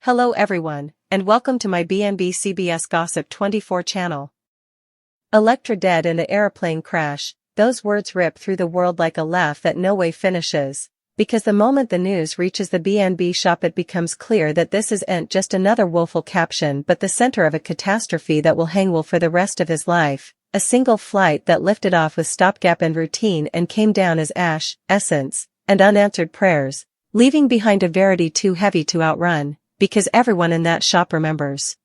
Hello everyone, and welcome to my BNB CBS Gossip 24 channel. Electra dead in a aeroplane crash, those words rip through the world like a laugh that no way finishes. Because the moment the news reaches the BNB shop it becomes clear that this isn't just another woeful caption but the center of a catastrophe that will hang Will for the rest of his life. A single flight that lifted off with stopgap and routine and came down as ash, essence, and unanswered prayers, leaving behind a Verity too heavy to outrun. Because everyone in that shop remembers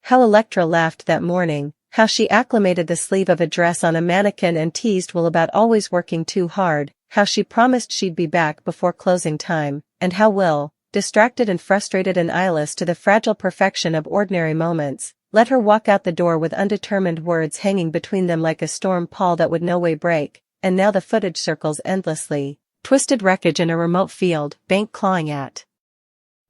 how Electra laughed that morning, how she acclimated the sleeve of a dress on a mannequin and teased Will about always working too hard, how she promised she'd be back before closing time, and how Will, distracted and frustrated and eyeless to the fragile perfection of ordinary moments, let her walk out the door with undetermined words hanging between them like a storm pall that would no way break. And now the footage circles endlessly, twisted wreckage in a remote field, bank clawing at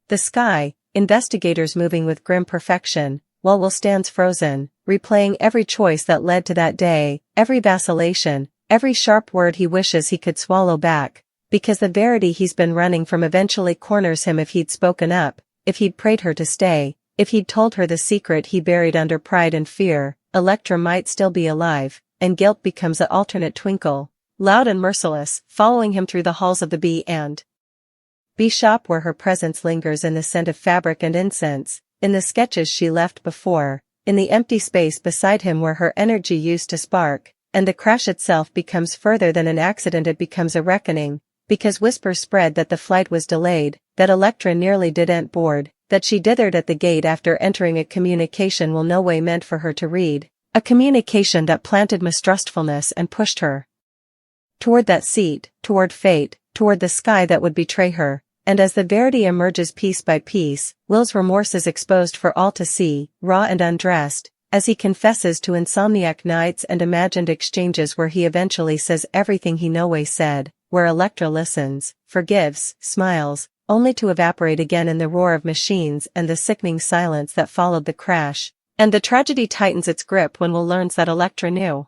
the sky, investigators moving with grim perfection, while Will stands frozen, replaying every choice that led to that day, every vacillation, every sharp word he wishes he could swallow back, because the Verity he's been running from eventually corners him. If he'd spoken up, if he'd prayed her to stay, if he'd told her the secret he buried under pride and fear, Electra might still be alive, and guilt becomes an alternate twinkle, loud and merciless, following him through the halls of the B shop where her presence lingers in the scent of fabric and incense, in the sketches she left before, in the empty space beside him where her energy used to spark, and the crash itself becomes further than an accident, it becomes a reckoning, because whispers spread that the flight was delayed, that Electra nearly didn't board, that she dithered at the gate after entering a communication Will no way meant for her to read, a communication that planted mistrustfulness and pushed her toward that seat, toward fate, toward the sky that would betray her. And as the Verity emerges piece by piece, Will's remorse is exposed for all to see, raw and undressed, as he confesses to insomniac nights and imagined exchanges where he eventually says everything he no way said, where Electra listens, forgives, smiles, only to evaporate again in the roar of machines and the sickening silence that followed the crash. And the tragedy tightens its grip when Will learns that Electra knew.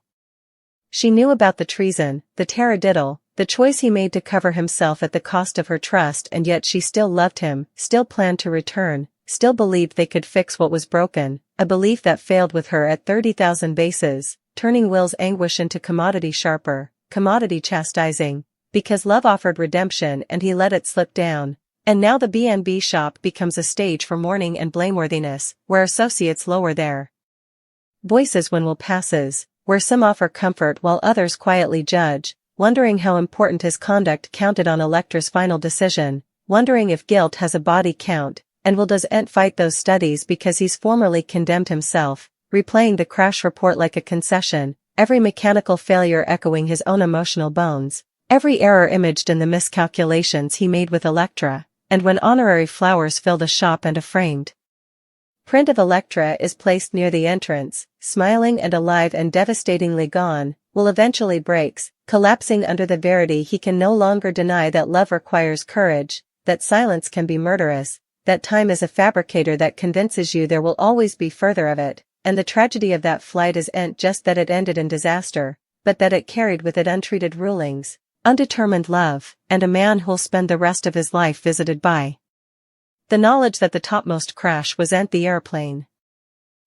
She knew about the treason, the taradiddle, the choice he made to cover himself at the cost of her trust, and yet she still loved him, still planned to return, still believed they could fix what was broken, a belief that failed with her at 30,000 bases, turning Will's anguish into commodity sharper, commodity chastising, because love offered redemption and he let it slip down. And now the BNB shop becomes a stage for mourning and blameworthiness, where associates lower their voices when Will passes, where some offer comfort while others quietly judge, wondering how important his conduct counted on Electra's final decision, wondering if guilt has a body count, and Will doesn't fight those studies because he's formerly condemned himself, replaying the crash report like a concession, every mechanical failure echoing his own emotional bones, every error imaged in the miscalculations he made with Electra. And when honorary flowers fill the shop and a framed print of Electra is placed near the entrance, smiling and alive and devastatingly gone, Will eventually breaks, collapsing under the Verity he can no longer deny that love requires courage, that silence can be murderous, that time is a fabricator that convinces you there will always be further of it, and the tragedy of that flight isn't just that it ended in disaster, but that it carried with it untreated rulings, undetermined love, and a man who'll spend the rest of his life visited by the knowledge that the topmost crash wasn't the airplane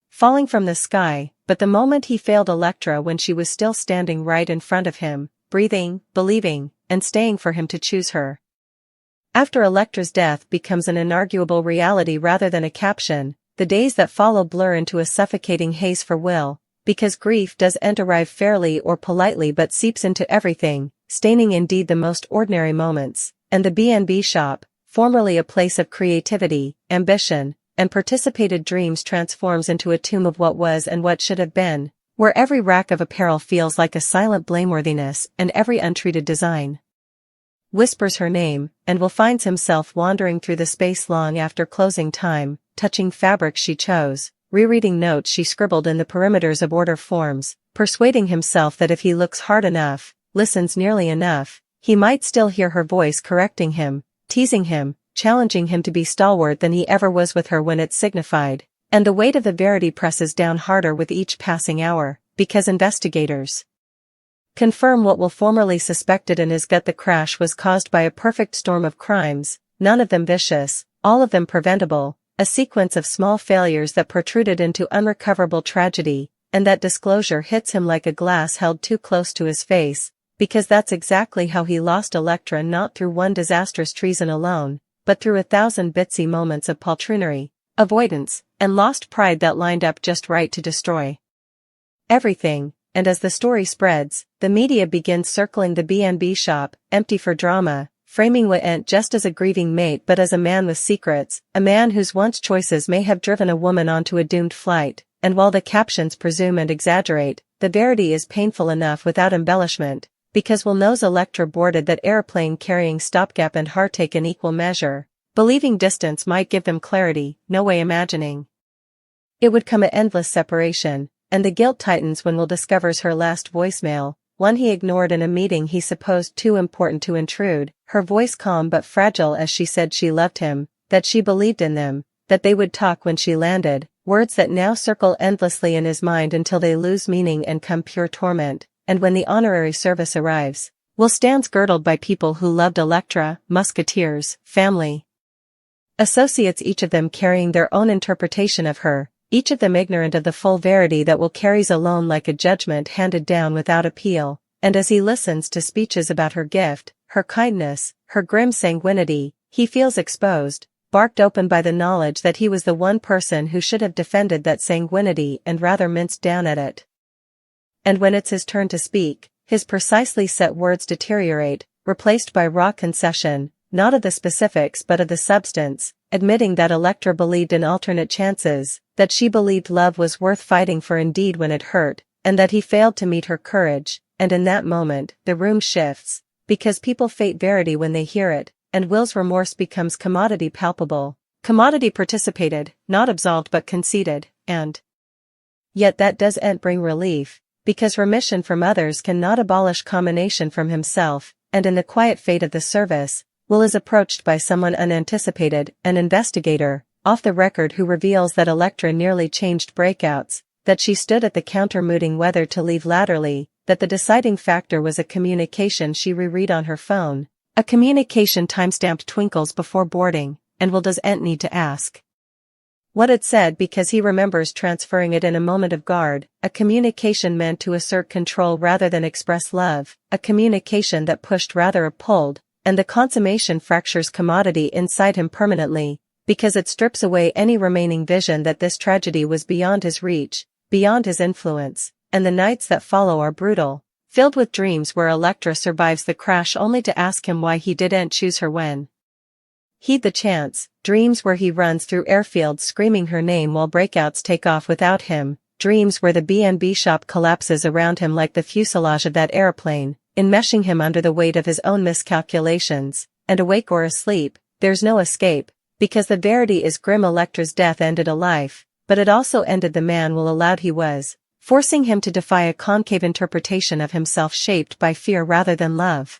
falling from the sky, but the moment he failed Electra when she was still standing right in front of him, breathing, believing, and staying for him to choose her. After Electra's death becomes an inarguable reality rather than a caption, the days that follow blur into a suffocating haze for Will, because grief doesn't arrive fairly or politely but seeps into everything, staining indeed the most ordinary moments, and the BNB shop, formerly a place of creativity, ambition, and participated dreams transforms into a tomb of what was and what should have been, where every rack of apparel feels like a silent blameworthiness and every untreated design whispers her name, and Will finds himself wandering through the space long after closing time, touching fabric she chose, rereading notes she scribbled in the perimeters of order forms, persuading himself that if he looks hard enough, listens nearly enough, he might still hear her voice correcting him, teasing him, challenging him to be stalwart than he ever was with her when it signified, and the weight of the Verity presses down harder with each passing hour, because investigators confirm what Will formerly suspected in his gut: the crash was caused by a perfect storm of crimes, none of them vicious, all of them preventable, a sequence of small failures that protruded into unrecoverable tragedy, and that disclosure hits him like a glass held too close to his face, because that's exactly how he lost Electra, not through one disastrous treason alone, but through 1,000 bitsy moments of poltroonery, avoidance, and lost pride that lined up just right to destroy everything. And as the story spreads, the media begins circling the B&B shop, empty for drama, framing what ain't just as a grieving mate but as a man with secrets, a man whose once choices may have driven a woman onto a doomed flight. And while the captions presume and exaggerate, the verity is painful enough without embellishment, because we'll knows Electra boarded that airplane carrying stopgap and heartache in equal measure, believing distance might give them clarity, no way imagining it would come at endless separation. And the guilt tightens when Will discovers her last voicemail, one he ignored in a meeting he supposed too important to intrude, her voice calm but fragile as she said she loved him, that she believed in them, that they would talk when she landed, words that now circle endlessly in his mind until they lose meaning and come pure torment. And when the honorary service arrives, Will stands girdled by people who loved Electra, musketeers, family, associates, each of them carrying their own interpretation of her, each of them ignorant of the full verity that Will carries alone like a judgment handed down without appeal. And as he listens to speeches about her gift, her kindness, her grim sanguinity, he feels exposed, barked open by the knowledge that he was the one person who should have defended that sanguinity and rather minced down at it. And when it's his turn to speak, his precisely set words deteriorate, replaced by raw concession, not of the specifics but of the substance, admitting that Electra believed in alternate chances, that she believed love was worth fighting for indeed when it hurt, and that he failed to meet her courage. And in that moment, the room shifts, because people fate verity when they hear it, and Will's remorse becomes commodity palpable, commodity participated, not absolved but conceded, and yet that doesn't bring relief, because remission from others cannot abolish commination from himself. And in the quiet fate of the service, Will is approached by someone unanticipated, an investigator, off the record, who reveals that Electra nearly changed breakouts, that she stood at the counter mooting whether to leave latterly, that the deciding factor was a communication she reread on her phone, a communication time-stamped twinkles before boarding, and Will doesn't need to ask what it said because he remembers transferring it in a moment of guard, a communication meant to assert control rather than express love, a communication that pushed rather than pulled, and the consummation fractures commodity inside him permanently, because it strips away any remaining vision that this tragedy was beyond his reach, beyond his influence. And the nights that follow are brutal, filled with dreams where Electra survives the crash only to ask him why he didn't choose her when he'd the chance, dreams where he runs through airfields screaming her name while breakouts take off without him, dreams where the B&B shop collapses around him like the fuselage of that airplane, enmeshing him under the weight of his own miscalculations. And awake or asleep, there's no escape, because the verity is grim. Electra's death ended a life, but it also ended the man Will allowed he was, forcing him to defy a concave interpretation of himself shaped by fear rather than love.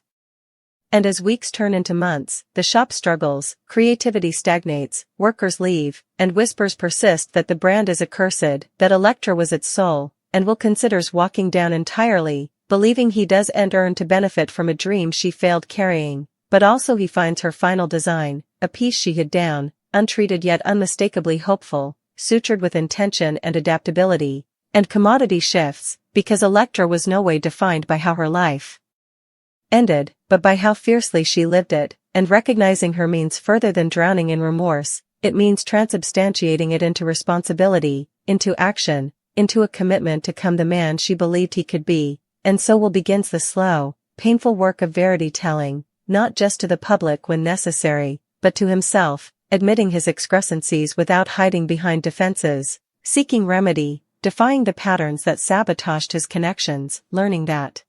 And as weeks turn into months, the shop struggles, creativity stagnates, workers leave, and whispers persist that the brand is accursed, that Electra was its soul, and Will considers walking down entirely, believing he doesn't earn to benefit from a dream she failed carrying. But also he finds her final design, a piece she hid down, untreated yet unmistakably hopeful, sutured with intention and adaptability. And commodity shifts, because Electra was no way defined by how her life ended, but by how fiercely she lived it. And recognizing her means further than drowning in remorse, it means transubstantiating it into responsibility, into action, into a commitment to become the man she believed he could be. And so Will begins the slow, painful work of verity telling, not just to the public when necessary, but to himself, admitting his excrescencies without hiding behind defenses, seeking remedy, defying the patterns that sabotaged his connections, learning that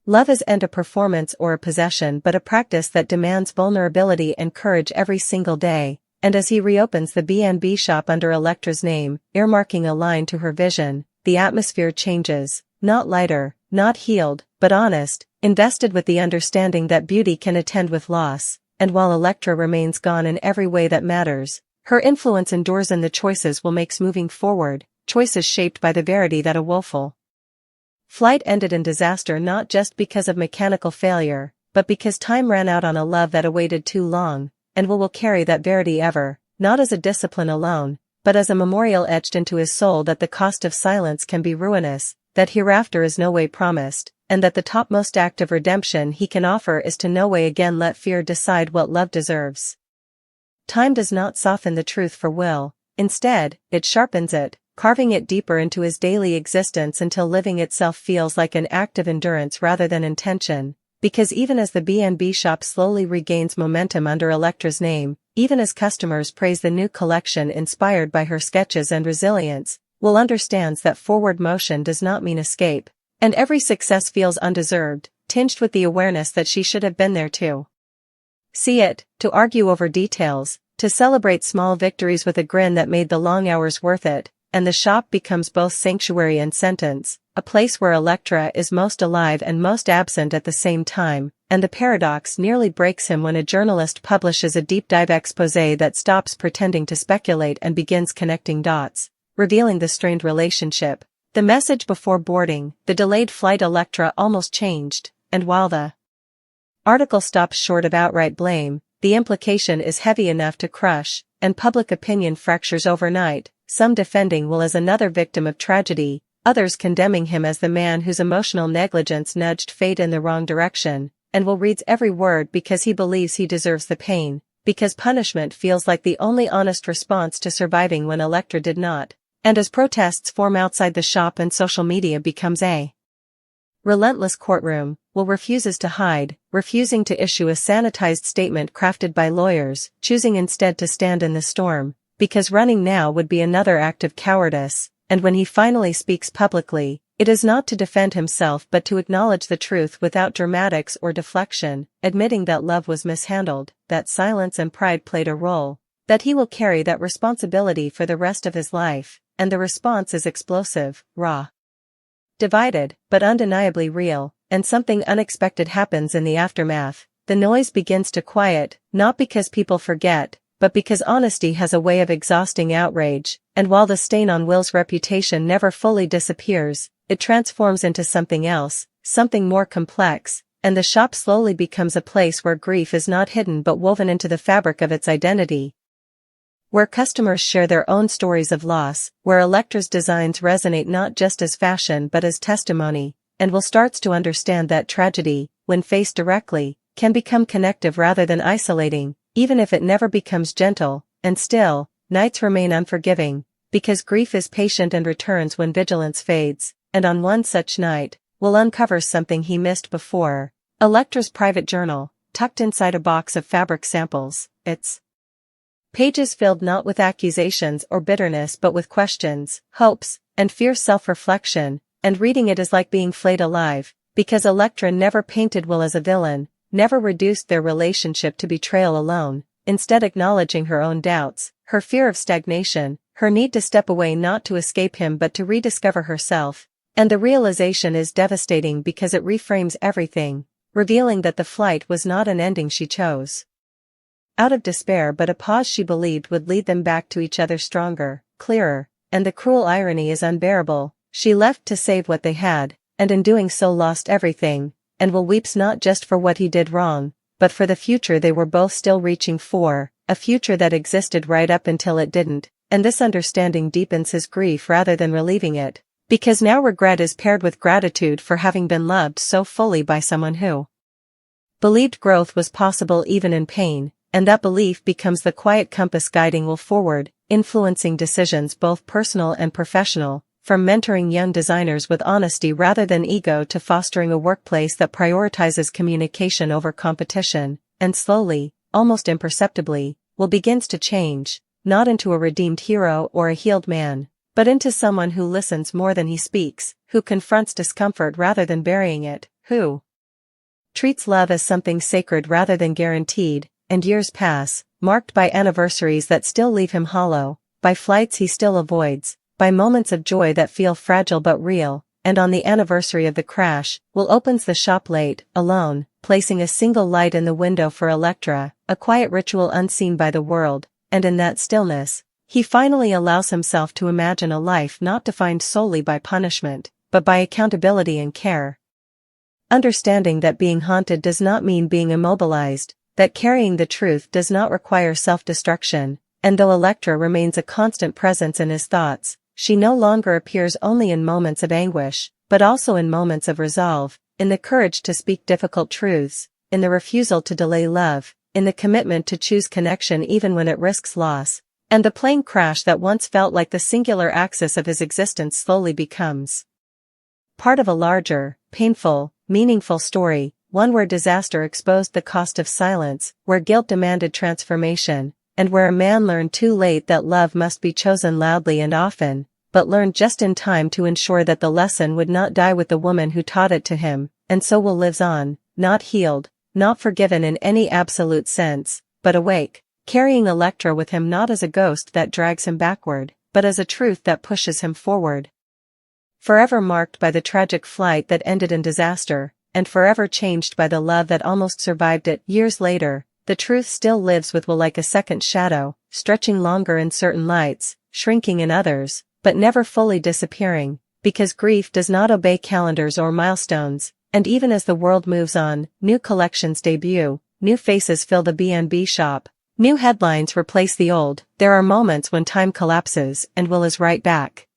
love isn't a performance or a possession but a practice that demands vulnerability and courage every single day. And as he reopens the B&B shop under Electra's name, earmarking a line to her vision, the atmosphere changes, not lighter, not healed, but honest, invested with the understanding that beauty can attend with loss. And while Electra remains gone in every way that matters, her influence endures in the choices Will makes moving forward, choices shaped by the verity that a woeful flight ended in disaster, not just because of mechanical failure, but because time ran out on a love that awaited too long. And Will carry that verity ever, not as a discipline alone, but as a memorial etched into his soul that the cost of silence can be ruinous, that hereafter is no way promised, and that the topmost act of redemption he can offer is to no way again let fear decide what love deserves. Time does not soften the truth for Will, instead, it sharpens it, carving it deeper into his daily existence until living itself feels like an act of endurance rather than intention, because even as the B&B shop slowly regains momentum under Electra's name, even as customers praise the new collection inspired by her sketches and resilience, Will understands that forward motion does not mean escape, and every success feels undeserved, tinged with the awareness that she should have been there too. See it, to argue over details, to celebrate small victories with a grin that made the long hours worth it, and the shop becomes both sanctuary and sentence, a place where Electra is most alive and most absent at the same time, and the paradox nearly breaks him when a journalist publishes a deep-dive exposé that stops pretending to speculate and begins connecting dots, revealing the strained relationship, the message before boarding, the delayed flight Electra almost changed, and while the article stops short of outright blame, the implication is heavy enough to crush, and public opinion fractures overnight, some defending Will as another victim of tragedy, others condemning him as the man whose emotional negligence nudged fate in the wrong direction, and Will reads every word because he believes he deserves the pain, because punishment feels like the only honest response to surviving when Electra did not, and as protests form outside the shop and social media becomes a relentless courtroom, Will refuses to hide, refusing to issue a sanitized statement crafted by lawyers, choosing instead to stand in the storm, because running now would be another act of cowardice, and when he finally speaks publicly, it is not to defend himself but to acknowledge the truth without dramatics or deflection, admitting that love was mishandled, that silence and pride played a role, that he will carry that responsibility for the rest of his life, and the response is explosive, raw, divided, but undeniably real, and something unexpected happens in the aftermath. The noise begins to quiet, not because people forget, but because honesty has a way of exhausting outrage, and while the stain on Will's reputation never fully disappears, it transforms into something else, something more complex, and the shop slowly becomes a place where grief is not hidden but woven into the fabric of its identity, where customers share their own stories of loss, where Electra's designs resonate not just as fashion but as testimony, and Will starts to understand that tragedy, when faced directly, can become connective rather than isolating, even if it never becomes gentle, and still, nights remain unforgiving, because grief is patient and returns when vigilance fades, and on one such night, Will uncovers something he missed before, Electra's private journal, tucked inside a box of fabric samples, its pages filled not with accusations or bitterness but with questions, hopes, and fierce self-reflection, and reading it is like being flayed alive, because Electra never painted Will as a villain, never reduced their relationship to betrayal alone, instead acknowledging her own doubts, her fear of stagnation, her need to step away not to escape him but to rediscover herself, and the realization is devastating because it reframes everything, revealing that the flight was not an ending she chose out of despair but a pause she believed would lead them back to each other stronger, clearer, and the cruel irony is unbearable, she left to save what they had, and in doing so lost everything, and Will weeps not just for what he did wrong, but for the future they were both still reaching for, a future that existed right up until it didn't, and this understanding deepens his grief rather than relieving it, because now regret is paired with gratitude for having been loved so fully by someone who believed growth was possible even in pain, and that belief becomes the quiet compass guiding Will forward, influencing decisions both personal and professional, from mentoring young designers with honesty rather than ego to fostering a workplace that prioritizes communication over competition, and slowly, almost imperceptibly, Will begins to change, not into a redeemed hero or a healed man, but into someone who listens more than he speaks, who confronts discomfort rather than burying it, who treats love as something sacred rather than guaranteed, and years pass, marked by anniversaries that still leave him hollow, by flights he still avoids, by moments of joy that feel fragile but real, and on the anniversary of the crash, Will opens the shop late, alone, placing a single light in the window for Electra, a quiet ritual unseen by the world, and in that stillness, he finally allows himself to imagine a life not defined solely by punishment, but by accountability and care. Understanding that being haunted does not mean being immobilized, that carrying the truth does not require self-destruction, and though Electra remains a constant presence in his thoughts, she no longer appears only in moments of anguish, but also in moments of resolve, in the courage to speak difficult truths, in the refusal to delay love, in the commitment to choose connection even when it risks loss, and the plane crash that once felt like the singular axis of his existence slowly becomes part of a larger, painful, meaningful story, one where disaster exposed the cost of silence, where guilt demanded transformation, and where a man learned too late that love must be chosen loudly and often, but learned just in time to ensure that the lesson would not die with the woman who taught it to him, and so Will lives on, not healed, not forgiven in any absolute sense, but awake, carrying Electra with him not as a ghost that drags him backward, but as a truth that pushes him forward. Forever marked by the tragic flight that ended in disaster, and forever changed by the love that almost survived it. Years later, the truth still lives with Will like a second shadow, stretching longer in certain lights, shrinking in others, but never fully disappearing, because grief does not obey calendars or milestones, and even as the world moves on, new collections debut, new faces fill the B&B shop, new headlines replace the old, there are moments when time collapses and Will is right back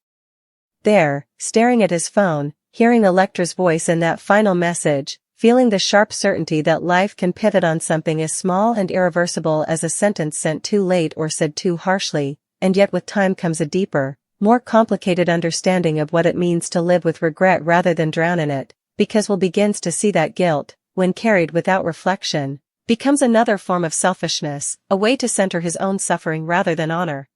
there, staring at his phone, hearing Electra's voice in that final message, feeling the sharp certainty that life can pivot on something as small and irreversible as a sentence sent too late or said too harshly, and yet with time comes a deeper, more complicated understanding of what it means to live with regret rather than drown in it, because Will begins to see that guilt, when carried without reflection, becomes another form of selfishness, a way to center his own suffering rather than honor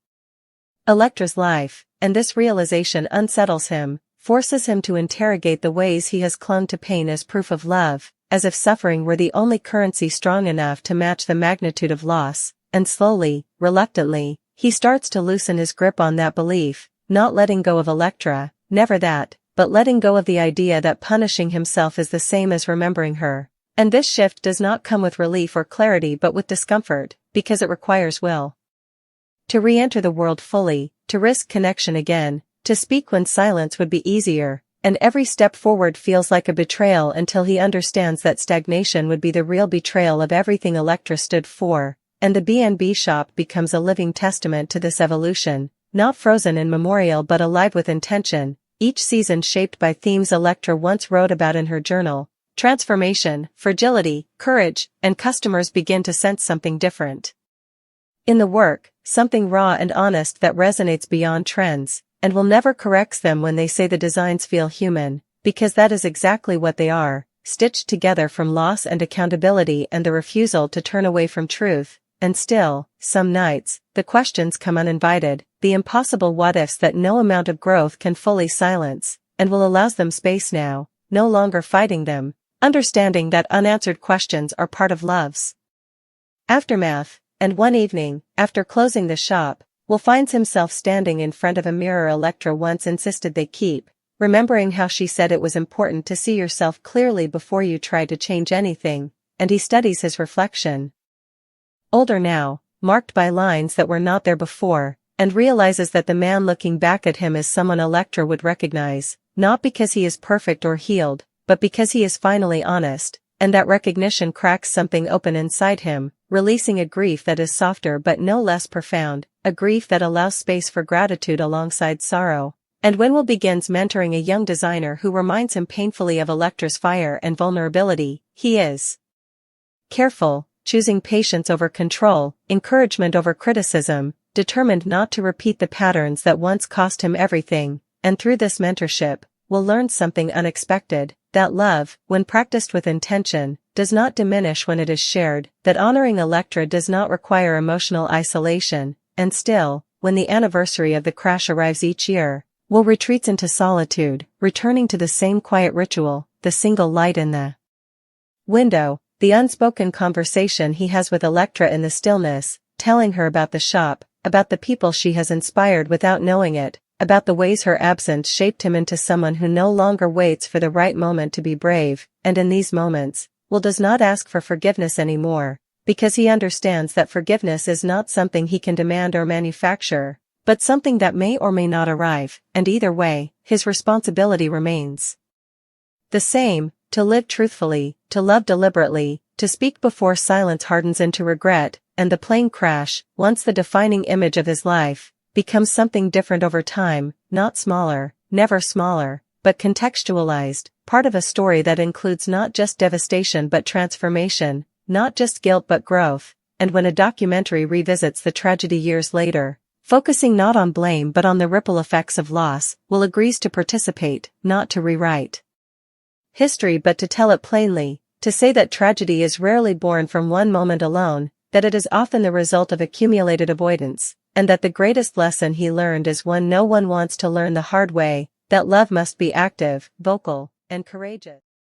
Electra's life, and this realization unsettles him, forces him to interrogate the ways he has clung to pain as proof of love, as if suffering were the only currency strong enough to match the magnitude of loss, and slowly, reluctantly, he starts to loosen his grip on that belief, not letting go of Electra, never that, but letting go of the idea that punishing himself is the same as remembering her. And this shift does not come with relief or clarity but with discomfort, because it requires will to re-enter the world fully, to risk connection again, to speak when silence would be easier, and every step forward feels like a betrayal until he understands that stagnation would be the real betrayal of everything Electra stood for, and the B&B shop becomes a living testament to this evolution, not frozen in memorial but alive with intention, each season shaped by themes Electra once wrote about in her journal, transformation, fragility, courage, and customers begin to sense something different in the work, something raw and honest that resonates beyond trends, and Will never corrects them when they say the designs feel human, because that is exactly what they are, stitched together from loss and accountability and the refusal to turn away from truth, and still, some nights, the questions come uninvited, the impossible what-ifs that no amount of growth can fully silence, and Will allows them space now, no longer fighting them, understanding that unanswered questions are part of love's aftermath. And one evening, after closing the shop, Will finds himself standing in front of a mirror Electra once insisted they keep, remembering how she said it was important to see yourself clearly before you try to change anything, and he studies his reflection. Older now, marked by lines that were not there before, and realizes that the man looking back at him is someone Electra would recognize, not because he is perfect or healed, but because he is finally honest, and that recognition cracks something open inside him, releasing a grief that is softer but no less profound, a grief that allows space for gratitude alongside sorrow. And when Will begins mentoring a young designer who reminds him painfully of Electra's fire and vulnerability, he is careful, choosing patience over control, encouragement over criticism, determined not to repeat the patterns that once cost him everything, and through this mentorship, Will learn something unexpected, that love, when practiced with intention, does not diminish when it is shared, that honoring Electra does not require emotional isolation, and still, when the anniversary of the crash arrives each year, Will retreats into solitude, returning to the same quiet ritual, the single light in the window, the unspoken conversation he has with Electra in the stillness, telling her about the shop, about the people she has inspired without knowing it, about the ways her absence shaped him into someone who no longer waits for the right moment to be brave, and in these moments, Will does not ask for forgiveness anymore, because he understands that forgiveness is not something he can demand or manufacture, but something that may or may not arrive, and either way, his responsibility remains the same, to live truthfully, to love deliberately, to speak before silence hardens into regret, and the plane crash, once the defining image of his life, becomes something different over time, not smaller, never smaller, but contextualized, part of a story that includes not just devastation but transformation, not just guilt but growth. And when a documentary revisits the tragedy years later, focusing not on blame but on the ripple effects of loss, Will agrees to participate, not to rewrite history but to tell it plainly, to say that tragedy is rarely born from one moment alone, that it is often the result of accumulated avoidance, and that the greatest lesson he learned is one no one wants to learn the hard way, that love must be active, vocal, and courageous.